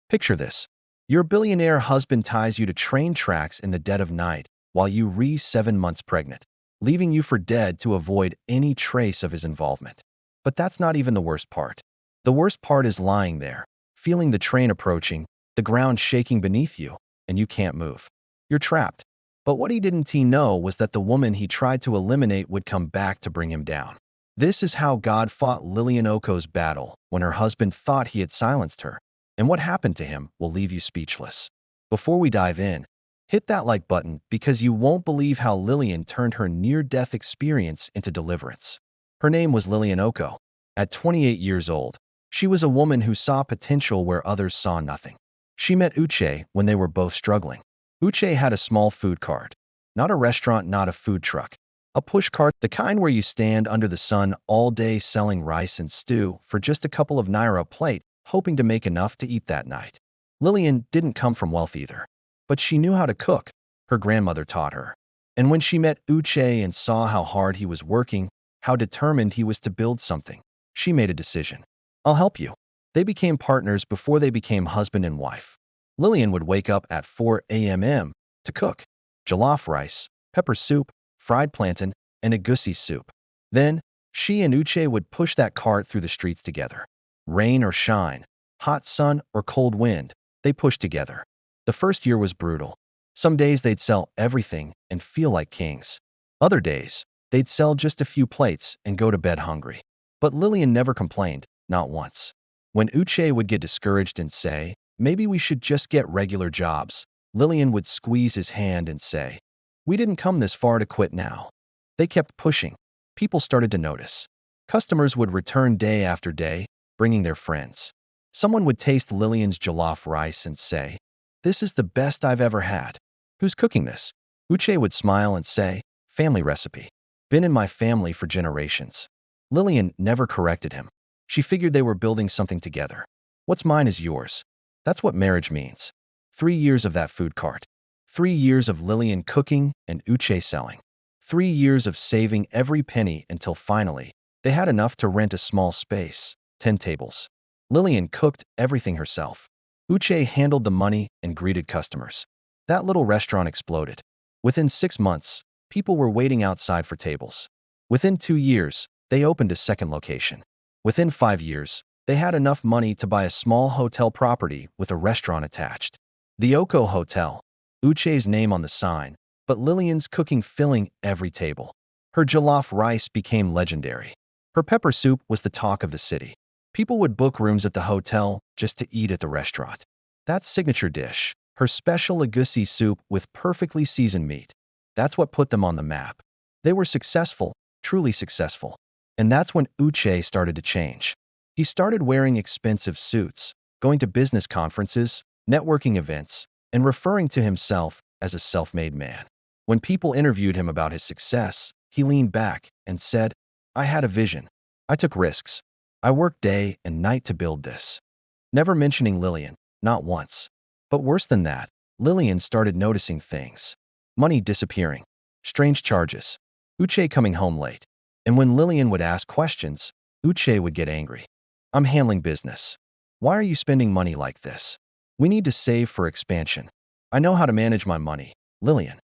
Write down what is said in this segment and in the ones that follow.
Picture this. Your billionaire husband ties you to train tracks in the dead of night while you re 7 months pregnant, leaving you for dead to avoid any trace of his involvement. But that's not even the worst part. The worst part is lying there, feeling the train approaching, the ground shaking beneath you, and you can't move. You're trapped. But what didn't he know was that the woman he tried to eliminate would come back to bring him down. This is how God fought Lillian Oko's battle when her husband thought he had silenced her. And what happened to him will leave you speechless. Before we dive in, hit that like button because you won't believe how Lillian turned her near-death experience into deliverance. Her name was Lillian Oko. At 28 years old, she was a woman who saw potential where others saw nothing. She met Uche when they were both struggling. Uche had a small food cart. Not a restaurant, not a food truck. A push cart, the kind where you stand under the sun all day selling rice and stew for just a couple of naira a plate, hoping to make enough to eat that night. Lillian didn't come from wealth either, but she knew how to cook. Her grandmother taught her. And when she met Uche and saw how hard he was working, how determined he was to build something, she made a decision. I'll help you. They became partners before they became husband and wife. Lillian would wake up at 4 a.m. to cook jollof rice, pepper soup, fried plantain, and egusi soup. Then, she and Uche would push that cart through the streets together. Rain or shine, hot sun or cold wind, they pushed together. The first year was brutal. Some days they'd sell everything and feel like kings. Other days, they'd sell just a few plates and go to bed hungry. But Lillian never complained, not once. When Uche would get discouraged and say, maybe we should just get regular jobs, Lillian would squeeze his hand and say, we didn't come this far to quit now. They kept pushing. People started to notice. Customers would return day after day, bringing their friends. Someone would taste Lillian's jollof rice and say, this is the best I've ever had. Who's cooking this? Uche would smile and say, family recipe. Been in my family for generations. Lillian never corrected him. She figured they were building something together. What's mine is yours. That's what marriage means. 3 years of that food cart. 3 years of Lillian cooking and Uche selling. 3 years of saving every penny until finally, they had enough to rent a small space, 10 tables. Lillian cooked everything herself. Uche handled the money and greeted customers. That little restaurant exploded. Within 6 months, people were waiting outside for tables. Within 2 years, they opened a second location. Within 5 years, they had enough money to buy a small hotel property with a restaurant attached. The Oko Hotel. Uche's name on the sign, but Lillian's cooking filling every table. Her jollof rice became legendary. Her pepper soup was the talk of the city. People would book rooms at the hotel just to eat at the restaurant. That signature dish, her special egusi soup with perfectly seasoned meat, that's what put them on the map. They were successful, truly successful. And that's when Uche started to change. He started wearing expensive suits, going to business conferences, networking events, and referring to himself as a self-made man. When people interviewed him about his success, he leaned back and said, I had a vision. I took risks. I worked day and night to build this. Never mentioning Lillian, not once. But worse than that, Lillian started noticing things. Money disappearing. Strange charges. Uche coming home late. And when Lillian would ask questions, Uche would get angry. I'm handling business. Why are you spending money like this? We need to save for expansion. I know how to manage my money. Lillian.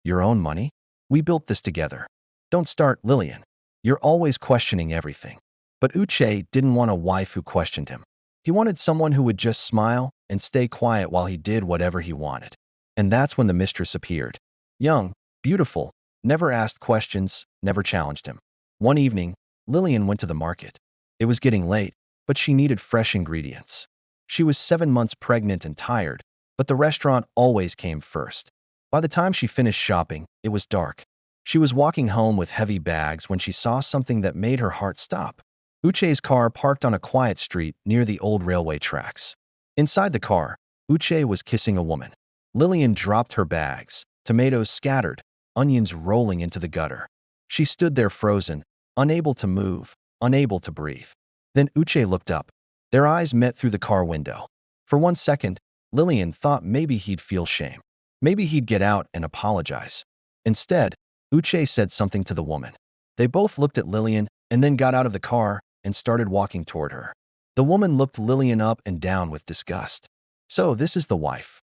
Your own money? We built this together. Don't start, Lillian. You're always questioning everything. But Uche didn't want a wife who questioned him. He wanted someone who would just smile and stay quiet while he did whatever he wanted. And that's when the mistress appeared. Young, beautiful, never asked questions, never challenged him. One evening, Lillian went to the market. It was getting late, but she needed fresh ingredients. She was 7 months pregnant and tired, but the restaurant always came first. By the time she finished shopping, it was dark. She was walking home with heavy bags when she saw something that made her heart stop. Uche's car parked on a quiet street near the old railway tracks. Inside the car, Uche was kissing a woman. Lillian dropped her bags, tomatoes scattered, onions rolling into the gutter. She stood there frozen, unable to move, unable to breathe. Then Uche looked up. Their eyes met through the car window. For 1 second, Lillian thought maybe he'd feel shame. Maybe he'd get out and apologize. Instead, Uche said something to the woman. They both looked at Lillian and then got out of the car and started walking toward her. The woman looked Lillian up and down with disgust. So this is the wife.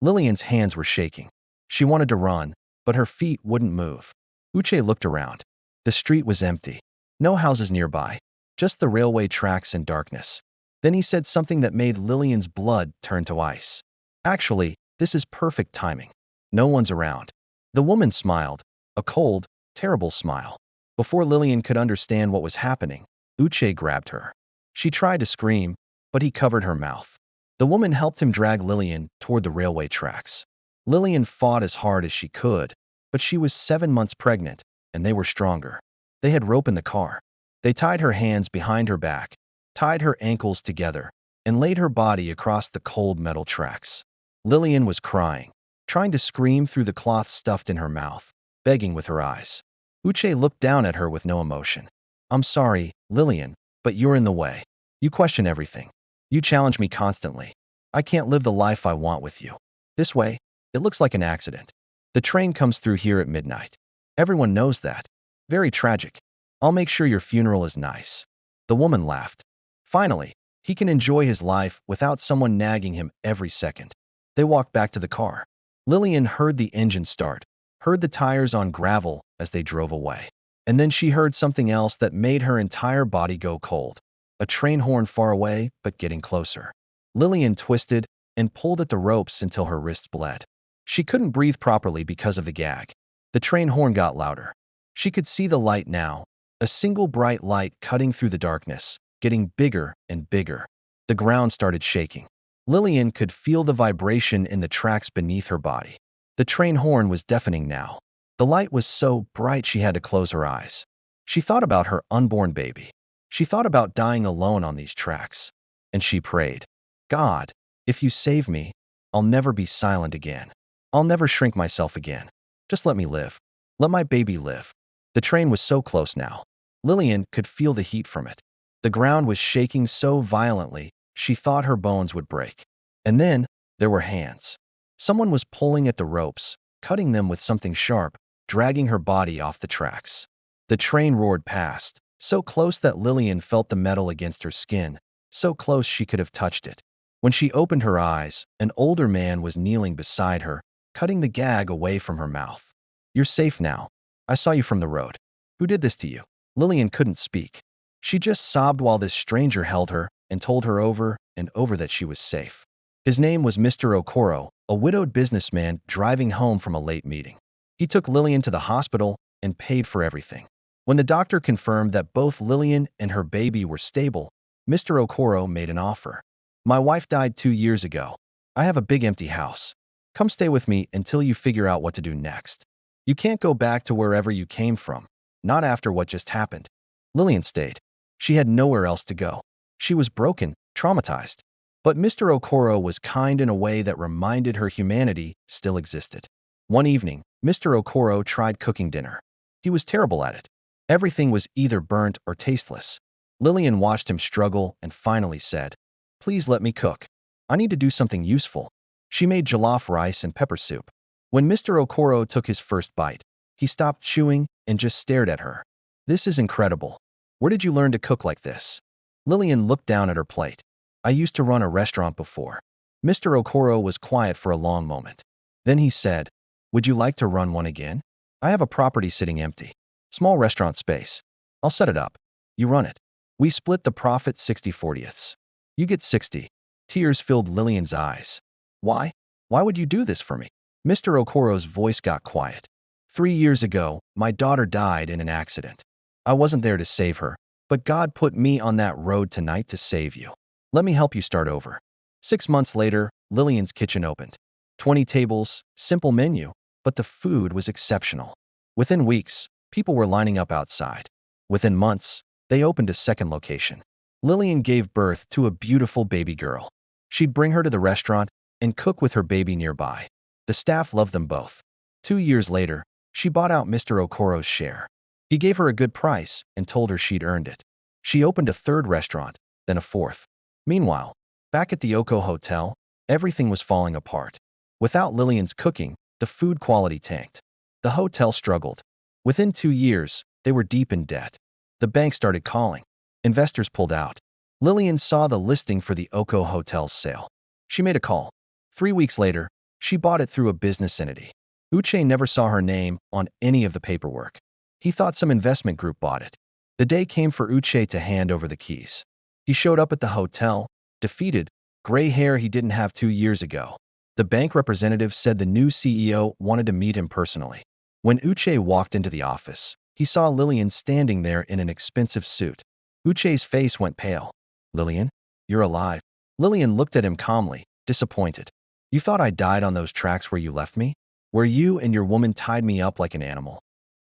Lillian's hands were shaking. She wanted to run, but her feet wouldn't move. Uche looked around. The street was empty. No houses nearby. Just the railway tracks and darkness. Then he said something that made Lillian's blood turn to ice. Actually, this is perfect timing. No one's around. The woman smiled. A cold, terrible smile. Before Lillian could understand what was happening, Uche grabbed her. She tried to scream, but he covered her mouth. The woman helped him drag Lillian toward the railway tracks. Lillian fought as hard as she could, but she was 7 months pregnant, and they were stronger. They had rope in the car. They tied her hands behind her back, tied her ankles together, and laid her body across the cold metal tracks. Lillian was crying, trying to scream through the cloth stuffed in her mouth, begging with her eyes. Uche looked down at her with no emotion. I'm sorry, Lillian, but you're in the way. You question everything. You challenge me constantly. I can't live the life I want with you. This way, it looks like an accident. The train comes through here at midnight. Everyone knows that. Very tragic. I'll make sure your funeral is nice. The woman laughed. Finally, he can enjoy his life without someone nagging him every second. They walked back to the car. Lillian heard the engine start, heard the tires on gravel as they drove away. And then she heard something else that made her entire body go cold. A train horn far away, but getting closer. Lillian twisted and pulled at the ropes until her wrists bled. She couldn't breathe properly because of the gag. The train horn got louder. She could see the light now, a single bright light cutting through the darkness, getting bigger and bigger. The ground started shaking. Lillian could feel the vibration in the tracks beneath her body. The train horn was deafening now. The light was so bright she had to close her eyes. She thought about her unborn baby. She thought about dying alone on these tracks. And she prayed, God, if you save me, I'll never be silent again. I'll never shrink myself again. Just let me live. Let my baby live. The train was so close now. Lillian could feel the heat from it. The ground was shaking so violently, she thought her bones would break. And then, there were hands. Someone was pulling at the ropes, cutting them with something sharp, dragging her body off the tracks. The train roared past, so close that Lillian felt the metal against her skin, so close she could have touched it. When she opened her eyes, an older man was kneeling beside her, cutting the gag away from her mouth. You're safe now. I saw you from the road. Who did this to you? Lillian couldn't speak. She just sobbed while this stranger held her and told her over and over that she was safe. His name was Mr. Okoro, a widowed businessman driving home from a late meeting. He took Lillian to the hospital and paid for everything. When the doctor confirmed that both Lillian and her baby were stable, Mr. Okoro made an offer. My wife died 2 years ago. I have a big empty house. Come stay with me until you figure out what to do next. You can't go back to wherever you came from, not after what just happened. Lillian stayed. She had nowhere else to go. She was broken, traumatized. But Mr. Okoro was kind in a way that reminded her humanity still existed. One evening, Mr. Okoro tried cooking dinner. He was terrible at it. Everything was either burnt or tasteless. Lillian watched him struggle and finally said, Please let me cook. I need to do something useful. She made jollof rice and pepper soup. When Mr. Okoro took his first bite, he stopped chewing and just stared at her. This is incredible. Where did you learn to cook like this? Lillian looked down at her plate. I used to run a restaurant before. Mr. Okoro was quiet for a long moment. Then he said, Would you like to run one again? I have a property sitting empty. Small restaurant space. I'll set it up. You run it. We split the profit 60/40ths. You get 60. Tears filled Lillian's eyes. Why? Why would you do this for me? Mr. Okoro's voice got quiet. 3 years ago, my daughter died in an accident. I wasn't there to save her, but God put me on that road tonight to save you. Let me help you start over. 6 months later, Lillian's kitchen opened. 20 tables, simple menu, but the food was exceptional. Within weeks, people were lining up outside. Within months, they opened a second location. Lillian gave birth to a beautiful baby girl. She'd bring her to the restaurant and cook with her baby nearby. The staff loved them both. 2 years later, she bought out Mr. Okoro's share. He gave her a good price and told her she'd earned it. She opened a third restaurant, then a fourth. Meanwhile, back at the Oko Hotel, everything was falling apart. Without Lillian's cooking, the food quality tanked. The hotel struggled. Within 2 years, they were deep in debt. The bank started calling. Investors pulled out. Lillian saw the listing for the Oko Hotel's sale. She made a call. 3 weeks later, she bought it through a business entity. Uche never saw her name on any of the paperwork. He thought some investment group bought it. The day came for Uche to hand over the keys. He showed up at the hotel, defeated, gray hair he didn't have 2 years ago. The bank representative said the new CEO wanted to meet him personally. When Uche walked into the office, he saw Lillian standing there in an expensive suit. Uche's face went pale. "Lillian, you're alive." Lillian looked at him calmly, disappointed. "You thought I died on those tracks where you left me? Where you and your woman tied me up like an animal?"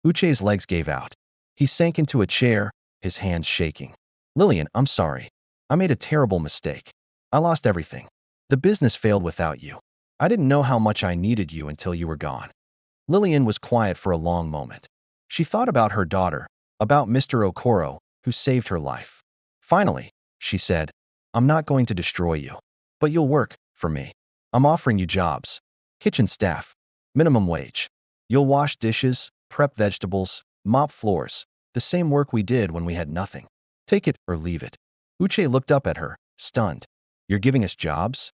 Uche's legs gave out. He sank into a chair, his hands shaking. "Lillian, I'm sorry. I made a terrible mistake. I lost everything. The business failed without you. I didn't know how much I needed you until you were gone." Lillian was quiet for a long moment. She thought about her daughter, about Mr. Okoro, who saved her life. Finally, she said, "I'm not going to destroy you. But you'll work for me. I'm offering you jobs. Kitchen staff. Minimum wage. You'll wash dishes, prep vegetables, mop floors. The same work we did when we had nothing. Take it or leave it." Uche looked up at her, stunned. "You're giving us jobs?"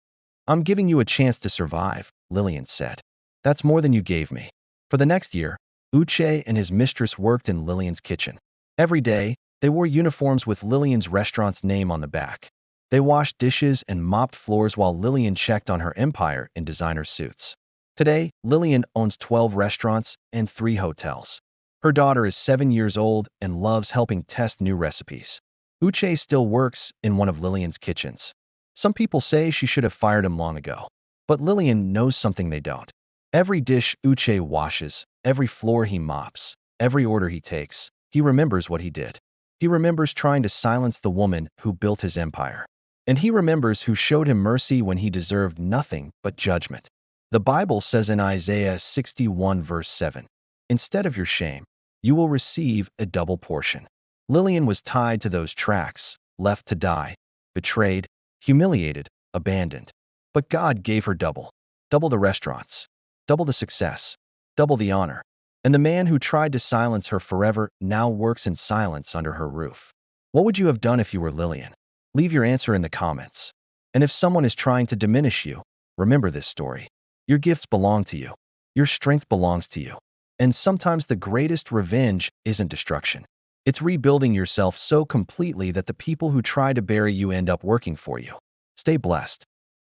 "I'm giving you a chance to survive," Lillian said. "That's more than you gave me." For the next year, Uche and his mistress worked in Lillian's kitchen. Every day, they wore uniforms with Lillian's restaurant's name on the back. They washed dishes and mopped floors while Lillian checked on her empire in designer suits. Today, Lillian owns 12 restaurants and 3 hotels. Her daughter is 7 years old and loves helping test new recipes. Uche still works in one of Lillian's kitchens. Some people say she should have fired him long ago. But Lillian knows something they don't. Every dish Uche washes, every floor he mops, every order he takes, he remembers what he did. He remembers trying to silence the woman who built his empire. And he remembers who showed him mercy when he deserved nothing but judgment. The Bible says in Isaiah 61 verse 7, "Instead of your shame, you will receive a double portion." Lillian was tied to those tracks, left to die, betrayed, humiliated, abandoned. But God gave her double. Double the restaurants, double the success, double the honor. And the man who tried to silence her forever now works in silence under her roof. What would you have done if you were Lillian? Leave your answer in the comments. And if someone is trying to diminish you, remember this story. Your gifts belong to you. Your strength belongs to you. And sometimes the greatest revenge isn't destruction. It's rebuilding yourself so completely that the people who try to bury you end up working for you. Stay blessed.